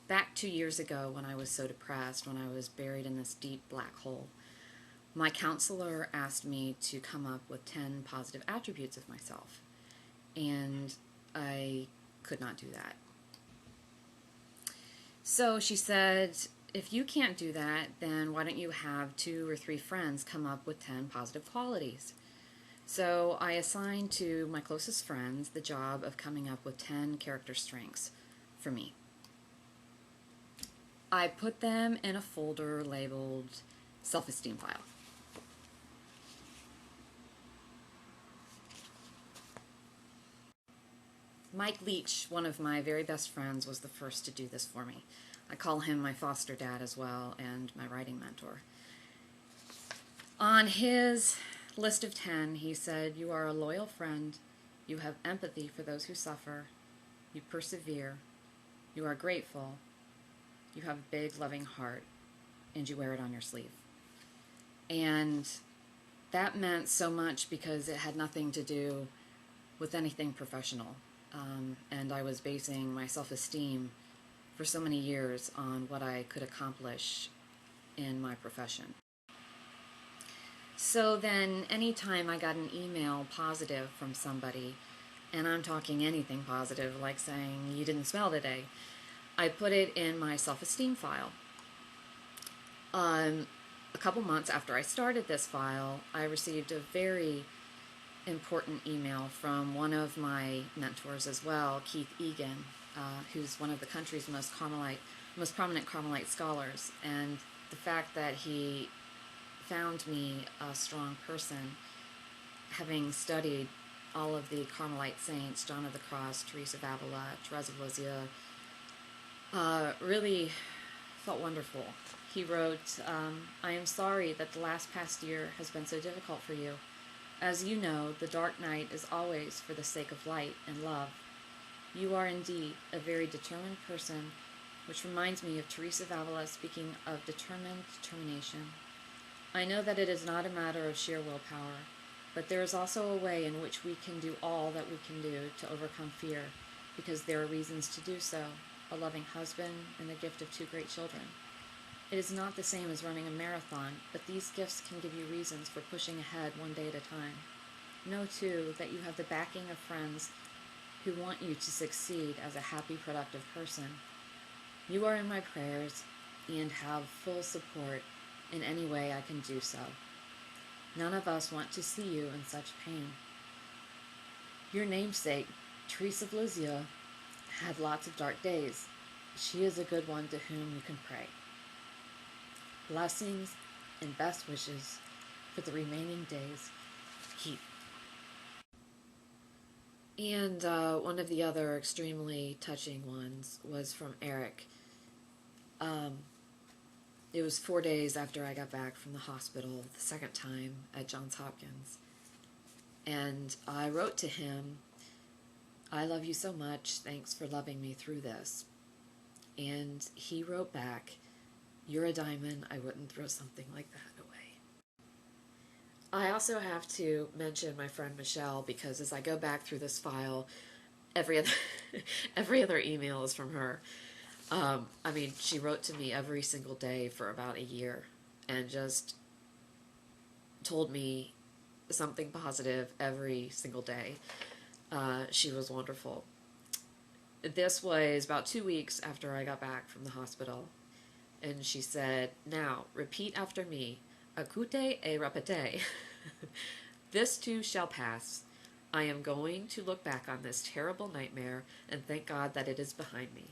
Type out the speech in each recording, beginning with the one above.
Back 2 years ago, when I was so depressed, when I was buried in this deep black hole, my counselor asked me to come up with 10 positive attributes of myself. And I could not do that. So she said, if you can't do that, then why don't you have 2 or 3 friends come up with 10 positive qualities? So I assigned to my closest friends the job of coming up with 10 character strengths for me. I put them in a folder labeled Self-Esteem File. Mike Leach, one of my very best friends, was the first to do this for me. I call him my foster dad as well, and my writing mentor. On his list of 10, he said, you are a loyal friend, you have empathy for those who suffer, you persevere, you are grateful, you have a big loving heart, and you wear it on your sleeve. And that meant so much because it had nothing to do with anything professional. And I was basing my self-esteem for so many years on what I could accomplish in my profession. So then anytime I got an email positive from somebody, and I'm talking anything positive, like saying, you didn't smell today, I put it in my self-esteem file. A couple months after I started this file, I received a very important email from one of my mentors as well, Keith Egan, who's one of the country's most prominent Carmelite scholars. And the fact that he found me a strong person, having studied all of the Carmelite saints, John of the Cross, Teresa of Avila, Therese of Lisieux, really felt wonderful. He wrote, I am sorry that the past year has been so difficult for you. As you know, the dark night is always for the sake of light and love. You are indeed a very determined person, which reminds me of Teresa of Avila speaking of determined determination. I know that it is not a matter of sheer willpower, but there is also a way in which we can do all that we can do to overcome fear, because there are reasons to do so, a loving husband and the gift of 2 great children. It is not the same as running a marathon, but these gifts can give you reasons for pushing ahead one day at a time. Know, too, that you have the backing of friends who want you to succeed as a happy, productive person. You are in my prayers and have full support in any way I can do so. None of us want to see you in such pain. Your namesake, Therese of Lisieux, had lots of dark days. She is a good one to whom you can pray. Blessings and best wishes for the remaining days. Keith. And one of the other extremely touching ones was from Eric. It was 4 days after I got back from the hospital the second time at Johns Hopkins. And I wrote to him, I love you so much, thanks for loving me through this. And he wrote back, you're a diamond, I wouldn't throw something like that away. I also have to mention my friend Michelle, because as I go back through this file, every other email is from her. I mean, she wrote to me every single day for about a year and just told me something positive every single day. She was wonderful. This was about 2 weeks after I got back from the hospital. And she said, now, repeat after me. Écoutez et répétez. This too shall pass. I am going to look back on this terrible nightmare and thank God that it is behind me.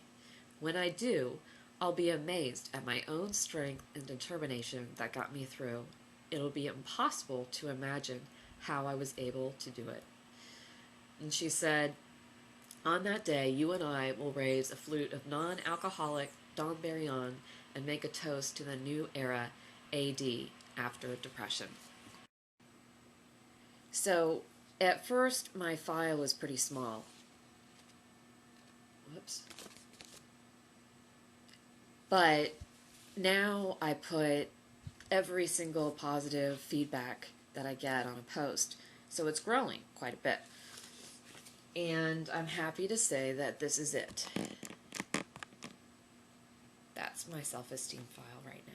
When I do, I'll be amazed at my own strength and determination that got me through. It'll be impossible to imagine how I was able to do it. And she said, on that day, you and I will raise a flute of non-alcoholic Dom Perignon and make a toast to the new era, AD, after depression. So, at first, my file was pretty small. Whoops. But now I put every single positive feedback that I get on a post. So it's growing quite a bit. And I'm happy to say that this is it. That's my self-esteem file right now.